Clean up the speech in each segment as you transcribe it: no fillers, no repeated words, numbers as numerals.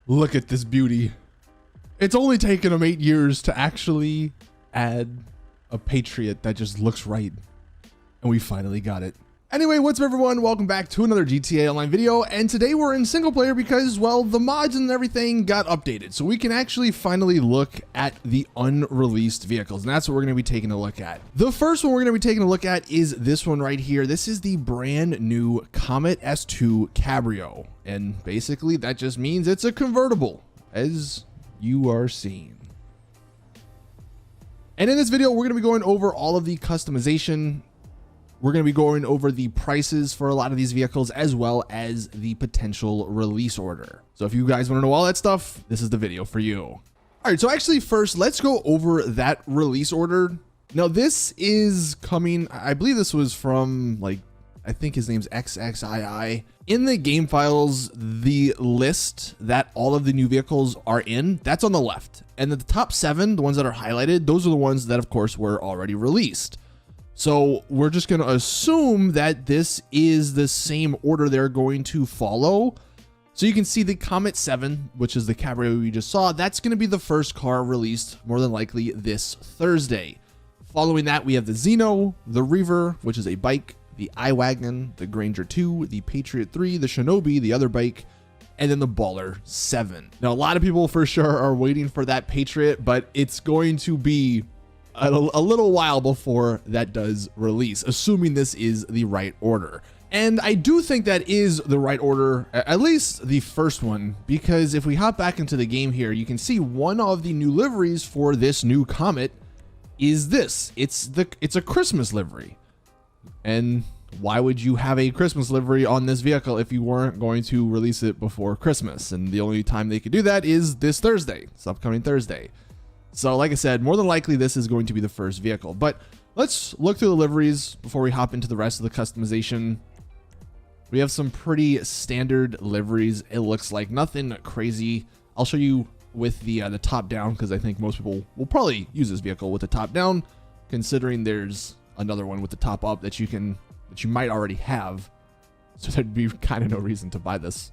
Look at this beauty. It's only taken them 8 years to actually add a Patriot that just looks right. And we finally got it. Anyway, what's up everyone? Welcome back to another GTA Online video. And today we're in single player because, well, the mods and everything got updated. So we can actually finally look at the unreleased vehicles. And that's what we're going to be taking a look at. The first one we're going to be taking a look at is this one right here. This is the brand new Comet S2 Cabrio. And basically that just means it's a convertible, as you are seeing. And in this video, we're going to be going over all of the customization. We're going to be going over the prices for a lot of these vehicles, as well as the potential release order. So if you guys want to know all that stuff, this is the video for you. All right, so actually first, let's go over that release order. Now this is coming, I believe this was from, like, I think his name's XXII. In the game files, the list that all of the new vehicles are in, that's on the left. And the top 7, the ones that are highlighted, those are the ones that of course were already released. So we're just going to assume that this is the same order they're going to follow. So you can see the Comet 7, which is the Cabrio we just saw, that's going to be the first car released more than likely this Thursday. Following that, we have the Zeno, the Reaver, which is a bike, the I-Wagon, the Granger 2, the Patriot 3, the Shinobi, the other bike, and then the Baller 7. Now, a lot of people for sure are waiting for that Patriot, but it's going to be a little while before that does release, assuming this is the right order. And I do think that is the right order, at least the first one, because if we hop back into the game here, you can see one of the new liveries for this new Comet is this. It's a Christmas livery. And why would you have a Christmas livery on this vehicle if you weren't going to release it before Christmas? And the only time they could do that is this Thursday, this upcoming Thursday. So like I said, more than likely this is going to be the first vehicle, but let's look through the liveries before we hop into the rest of the customization. We have some pretty standard liveries. It looks like nothing crazy. I'll show you with the top down, because I think most people will probably use this vehicle with the top down, considering there's another one with the top up that you might already have. So there'd be kind of no reason to buy this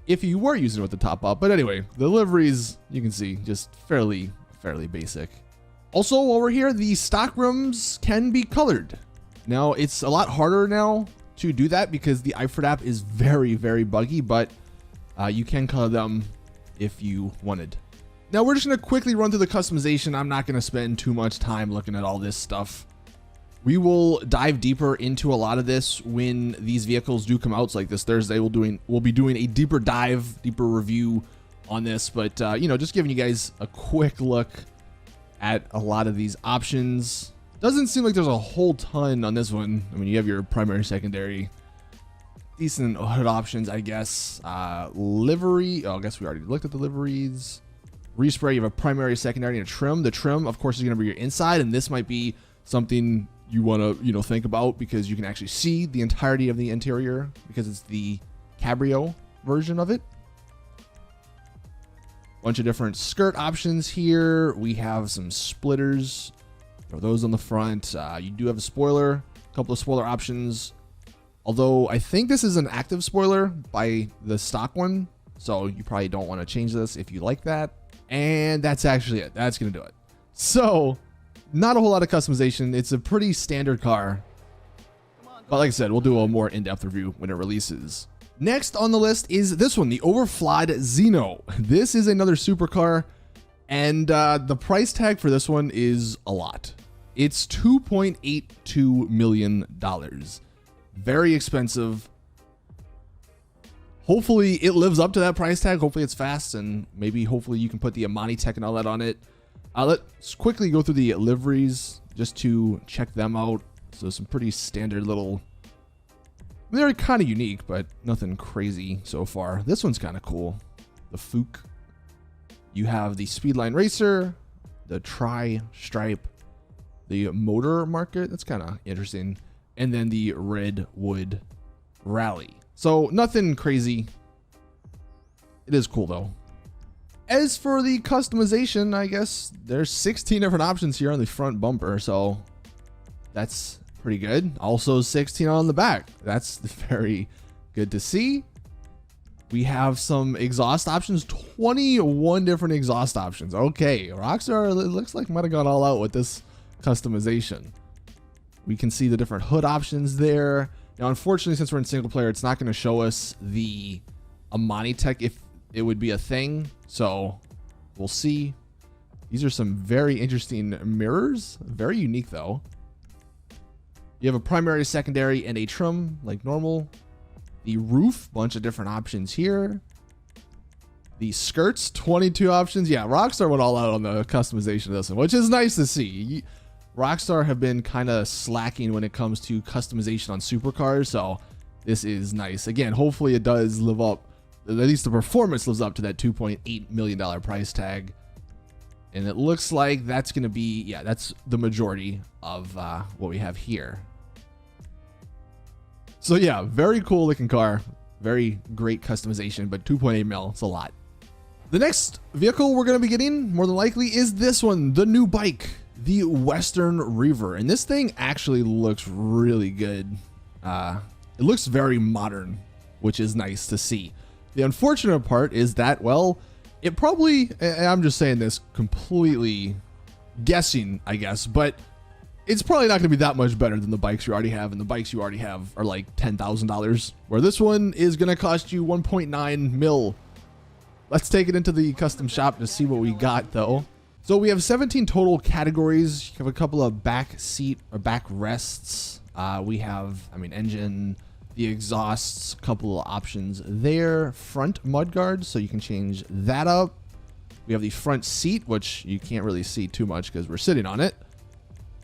if you were using it with the top up. But anyway, the liveries, you can see, just fairly basic. Also, while we're here, the stock rims can be colored. Now, it's a lot harder now to do that because the Overflod app is very buggy, but you can color them if you wanted. Now, we're just going to quickly run through the customization. I'm not going to spend too much time looking at all this stuff. We will dive deeper into a lot of this when these vehicles do come out. So like this Thursday, we'll be doing a deeper review on this. But you know, just giving you guys a quick look at a lot of these options. Doesn't seem like there's a whole ton on this one. I mean, you have your primary, secondary, decent hood options, I guess. Livery. Oh, I guess we already looked at the liveries. Respray. You have a primary, secondary, and a trim. The trim, of course, is going to be your inside, and this might be something you want to think about because you can actually see the entirety of the interior because it's the Cabrio version of it. Bunch of different skirt options here. We have some splitters, throw those on the front. You do have a spoiler, a couple of spoiler options, although I think this is an active spoiler by the stock one, so you probably don't want to change this if you like that. And that's actually it. That's gonna do it. So not a whole lot of customization. It's a pretty standard car. But like I said, we'll do a more in-depth review when it releases. Next on the list is this one, the Overflod Zeno. This is another supercar, and the price tag for this one is a lot. It's $2.82 million. Very expensive. Hopefully it lives up to that price tag. Hopefully it's fast, and hopefully you can put the Amani tech and all that on it. Let's quickly go through the liveries just to check them out. So some pretty standard little, they're kind of unique, but nothing crazy so far. This one's kind of cool. The Fook. You have the Speedline Racer, the Tri-Stripe, the Motor Market. That's kind of interesting. And then the Redwood Rally. So nothing crazy. It is cool though. As for the customization, I guess there's 16 different options here on the front bumper, so that's pretty good. Also 16 on the back. That's very good to see. We have some exhaust options, 21 different exhaust options. Okay, Rockstar, it looks like might have gone all out with this customization. We can see the different hood options there. Now, unfortunately, since we're in single player, it's not going to show us the Amani tech if it would be a thing. So we'll see. These are some very interesting mirrors. Very unique, though. You have a primary, secondary, and a trim like normal. The roof, bunch of different options here. The skirts, 22 options. Yeah, Rockstar went all out on the customization of this one, which is nice to see. Rockstar have been kind of slacking when it comes to customization on supercars, so this is nice. Again, hopefully it does live up, at least the performance lives up to that $2.8 million price tag. And it looks like that's going to be, yeah, that's the majority of what we have here. So yeah, very cool looking car, very great customization, but 2.8 mil, it's a lot. The next vehicle we're going to be getting, more than likely, is this one, the new bike, the Western Reaver. And this thing actually looks really good. It looks very modern, which is nice to see. The unfortunate part is that, well, it probably, and I'm just saying this completely guessing, I guess, but it's probably not going to be that much better than the bikes you already have, and the bikes you already have are like $10,000, where this one is going to cost you 1.9 mil. Let's take it into the custom shop to see what we got, though. So we have 17 total categories. You have a couple of back seat or back rests. We have, engine, the exhausts, a couple of options there. Front mudguards, so you can change that up. We have the front seat, which you can't really see too much because we're sitting on it.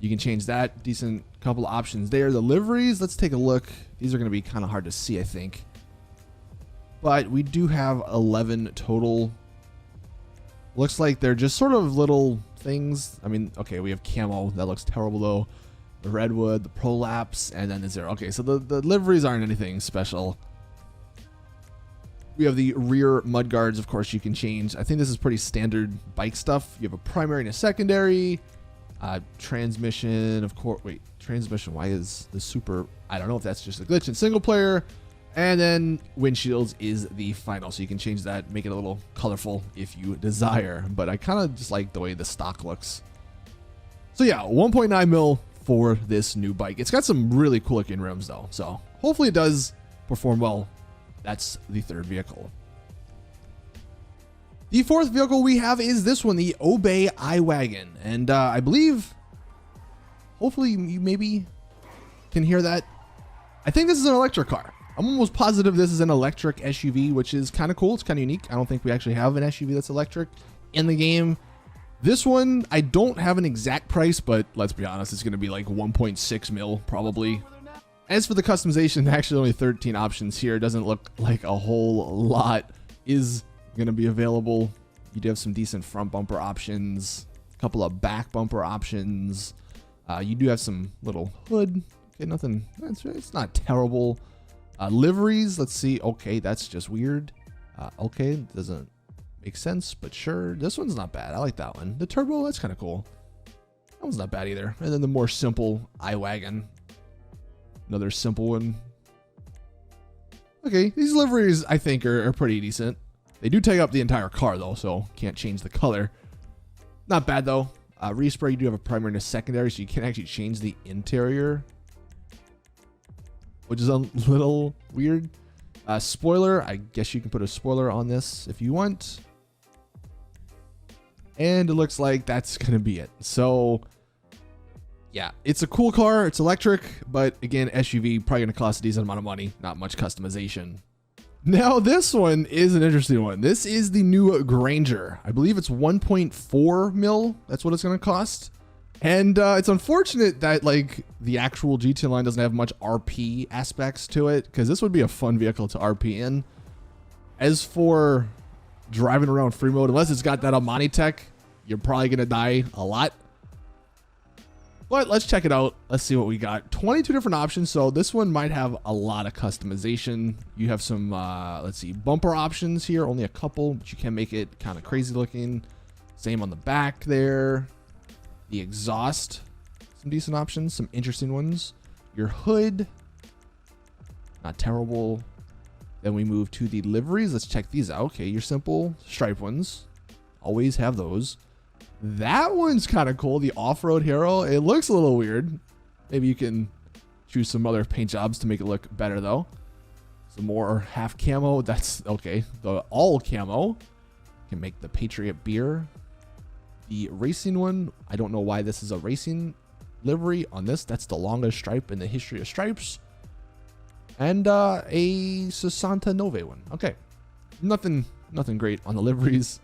You can change that. Decent couple of options there. The liveries, let's take a look. These are going to be kind of hard to see, I think. But we do have 11 total. Looks like they're just sort of little things. Okay, we have camo. That looks terrible, though. The redwood, the prolapse, and then the zero. Okay, so the liveries aren't anything special. We have the rear mudguards, of course, you can change. I think this is pretty standard bike stuff. You have a primary and a secondary. Transmission, of course. Wait, transmission. Why is the super? I don't know if that's just a glitch in single player. And then windshields is the final, so you can change that, make it a little colorful if you desire. But I kind of just like the way the stock looks. So yeah, 1.9 mil for this new bike. It's got some really cool looking rims though, so hopefully it does perform well. That's the third vehicle. The fourth vehicle we have is this one, the Obey I-Wagon. And I believe, hopefully you maybe can hear that. I think this is an electric car. I'm almost positive this is an electric SUV, which is kind of cool. It's kind of unique. I don't think we actually have an SUV that's electric in the game. This one, I don't have an exact price, but let's be honest, it's going to be like 1.6 mil probably. As for the customization, actually only 13 options here. It doesn't look like a whole lot is going to be available. You do have some decent front bumper options, a couple of back bumper options. You do have some little hood. Okay, nothing. It's not terrible. Liveries, let's see. Okay, that's just weird. Okay, doesn't make sense, but sure. This one's not bad. I like that one. The turbo, that's kind of cool. That one's not bad either. And then the more simple I-Wagon. Another simple one. Okay, these liveries, I think, are pretty decent. They do take up the entire car, though, so can't change the color. Not bad, though. Respray, you do have a primary and a secondary, so you can actually change the interior, which is a little weird. Spoiler, I guess you can put a spoiler on this if you want. And it looks like that's going to be it. So, yeah, it's a cool car. It's electric, but again, SUV, probably going to cost a decent amount of money. Not much customization. Now, this one is an interesting one. This is the new Granger. I believe it's 1.4 mil. That's what it's going to cost. And it's unfortunate that like the actual GT line doesn't have much RP aspects to it, because this would be a fun vehicle to RP in. As for driving around free mode, unless it's got that Amani tech, you're probably going to die a lot. But let's check it out. Let's see what we got. 22 different options. So this one might have a lot of customization. You have some, let's see, bumper options here. Only a couple, but you can make it kind of crazy looking. Same on the back there. The exhaust, some decent options, some interesting ones. Your hood, not terrible. Then we move to the liveries. Let's check these out. Okay, your simple stripe ones. Always have those. That one's kind of cool. The off-road hero. It looks a little weird. Maybe you can choose some other paint jobs to make it look better though. Some more half camo. That's okay. The all camo. Can make the Patriot beer. The racing one. I don't know why this is a racing livery on this. That's the longest stripe in the history of stripes. And a Santa Nove one. Okay. Nothing great on the liveries.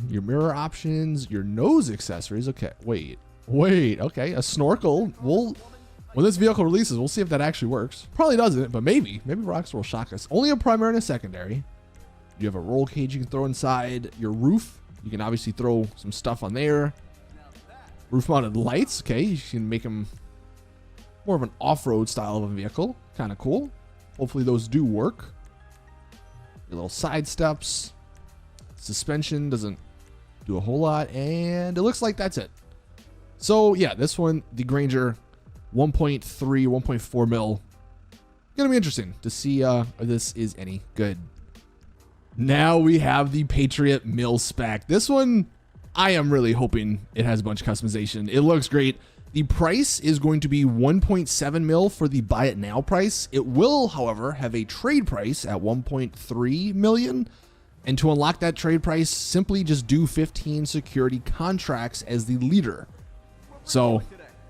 Your mirror options, your nose accessories. Okay, wait. Okay, a snorkel. When this vehicle releases, we'll see if that actually works. Probably doesn't, but maybe Rockstar will shock us. Only a primary and a secondary. You have a roll cage you can throw inside. Your roof, you can obviously throw some stuff on there. Roof mounted lights. Okay, you can make them more of an off-road style of a vehicle. Kind of cool. Hopefully those do work. Your little side steps. Suspension doesn't do a whole lot, and it looks like that's it. So yeah, this one, the Granger 1.3, 1.4 mil. Gonna be interesting to see if this is any good. Now we have the Patriot Mil-Spec. This one, I am really hoping it has a bunch of customization. It looks great. The price is going to be 1.7 mil for the buy it now price. It will, however, have a trade price at 1.3 million. And to unlock that trade price, simply just do 15 security contracts as the leader. So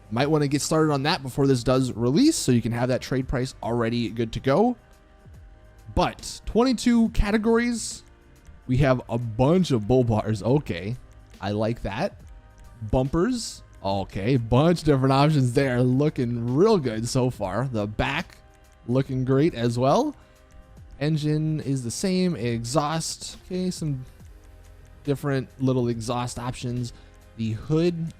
might want to get started on that before this does release, so you can have that trade price already good to go. But 22 categories. We have a bunch of bull bars. Okay, I like that. Bumpers. Okay, bunch of different options there. Looking real good so far. The back looking great as well. Engine is the same. Exhaust. Okay, some different little exhaust options. The hood.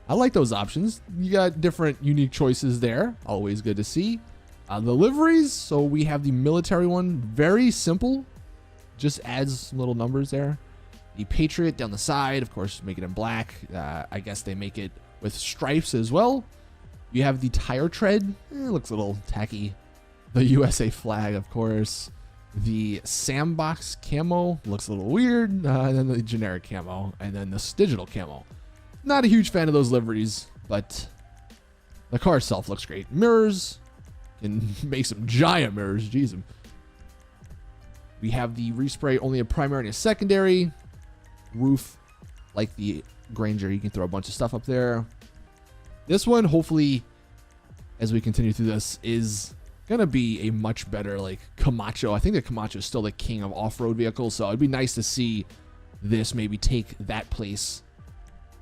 I like those options. You got different unique choices there. Always good to see. The liveries. So we have the military one. Very simple. Just adds some little numbers there. The Patriot down the side. Of course, make it in black. I guess they make it with stripes as well. You have the tire tread. It looks a little tacky. The USA flag, of course. The sandbox camo looks a little weird. And then the generic camo. And then this digital camo. Not a huge fan of those liveries, but the car itself looks great. Mirrors. Can make some giant mirrors. Jeez. We have the respray, only a primary and a secondary. Roof, like the Granger. You can throw a bunch of stuff up there. This one, hopefully, as we continue through this, is gonna be a much better like Camacho. I think the Camacho is still the king of off-road vehicles, so it'd be nice to see this maybe take that place.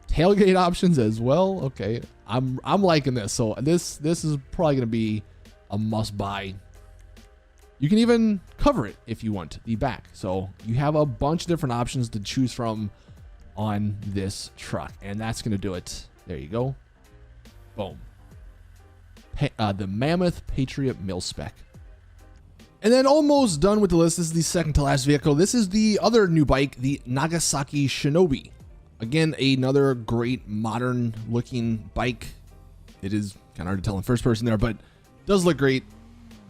Tailgate options as well. Okay, I'm liking this. So this is probably gonna be a must-buy. You can even cover it if you want the back. So you have a bunch of different options to choose from on this truck, and that's gonna do it. There you go. Boom. The Mammoth Patriot Mil-Spec. And then almost done with the list. This is the second to last vehicle. This is the other new bike, the Nagasaki Shinobi. Again, another great modern looking bike. It is kind of hard to tell in first person there, but does look great.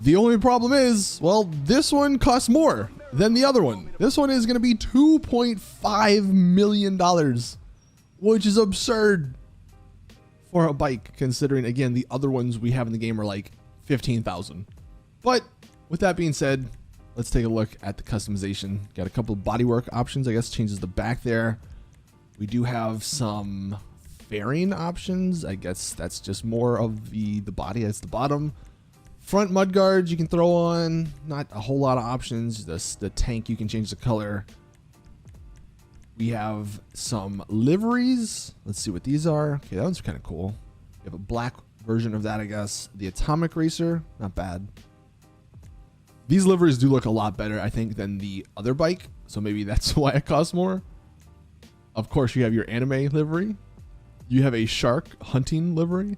The only problem is, well, this one costs more than the other one. This one is going to be $2.5 million, which is absurd for a bike, considering, again, the other ones we have in the game are like 15,000. But with that being said, let's take a look at the customization. Got a couple of bodywork options. I guess changes the back there. We do have some fairing options. I guess that's just more of the body as the bottom. Front mud guards you can throw on. Not a whole lot of options. The tank, you can change the color. We have some liveries. Let's see what these are. Okay, that one's kind of cool. We have a black version of that, I guess. The Atomic Racer, not bad. These liveries do look a lot better, I think, than the other bike. So maybe that's why it costs more. Of course, you have your anime livery. You have a shark hunting livery.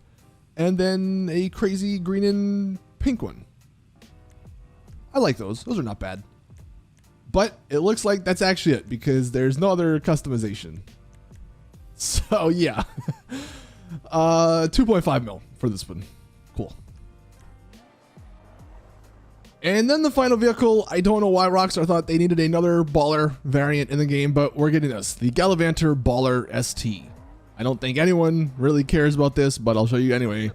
And then a crazy green and pink one. I like those. Those are not bad. But it looks like that's actually it, because there's no other customization. So yeah. 2.5 mil for this one. Cool. And then the final vehicle, I don't know why Rockstar thought they needed another baller variant in the game, but we're getting this, the Gallivanter Baller ST. I don't think anyone really cares about this, but I'll show you anyway.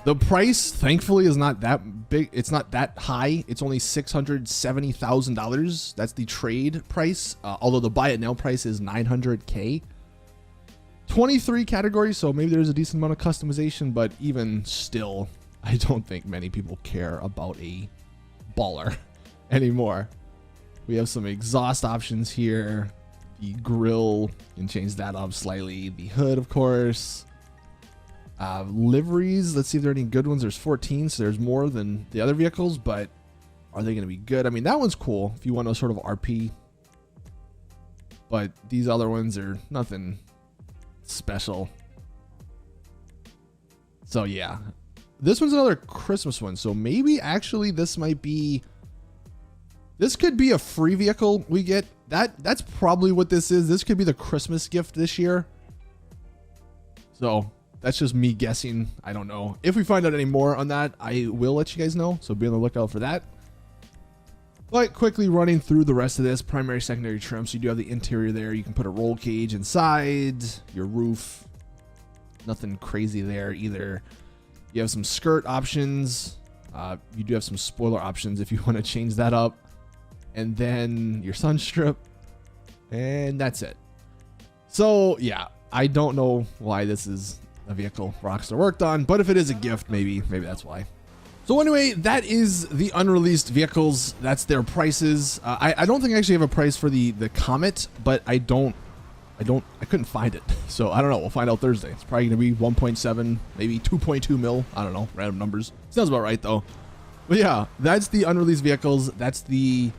The price, thankfully, is not that big. It's not that high. It's only $670,000. That's the trade price, although the buy it now price is $900K. 23 categories, so maybe there's a decent amount of customization, but even still, I don't think many people care about a baller anymore. We have some exhaust options here. The grill, you can change that up slightly. The hood, of course. Liveries, let's see if there are any good ones. There's 14, so there's more than the other vehicles, but are they going to be good? I mean, that one's cool if you want a sort of RP, but these other ones are nothing special. So yeah, this one's another Christmas one, so maybe actually this could be a free vehicle we get. That's probably what this is. This could be the Christmas gift this year. So that's just me guessing. I don't know. If we find out any more on that, I will let you guys know, so be on the lookout for that. But quickly running through the rest of this, primary, secondary trim. So you do have the interior there. You can put a roll cage inside, your roof. Nothing crazy there either. You have some skirt options. You do have some spoiler options if you want to change that up. And then your sun strip. And that's it. So yeah, I don't know why this is a vehicle Rockstar worked on, but if it is a gift, maybe that's why. So anyway, that is the unreleased vehicles. That's their prices. I don't think I actually have a price for the Comet, but I couldn't find it. So I don't know. We'll find out Thursday. It's probably going to be 1.7, maybe 2.2 mil. I don't know. Random numbers. Sounds about right though. But yeah, that's the unreleased vehicles. That's the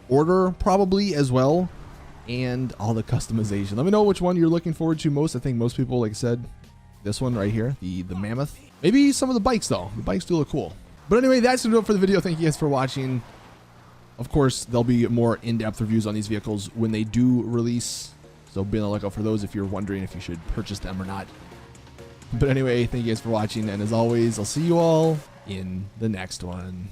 order probably as well. And all the customization. Let me know which one you're looking forward to most. I think most people, like I said, this one right here, the Mammoth. Maybe some of the bikes though. The bikes do look cool. But anyway, that's gonna do it for the video. Thank you guys for watching. Of course, there'll be more in-depth reviews on these vehicles when they do release. So be on the lookout for those if you're wondering if you should purchase them or not. But anyway, thank you guys for watching. And as always, I'll see you all in the next one.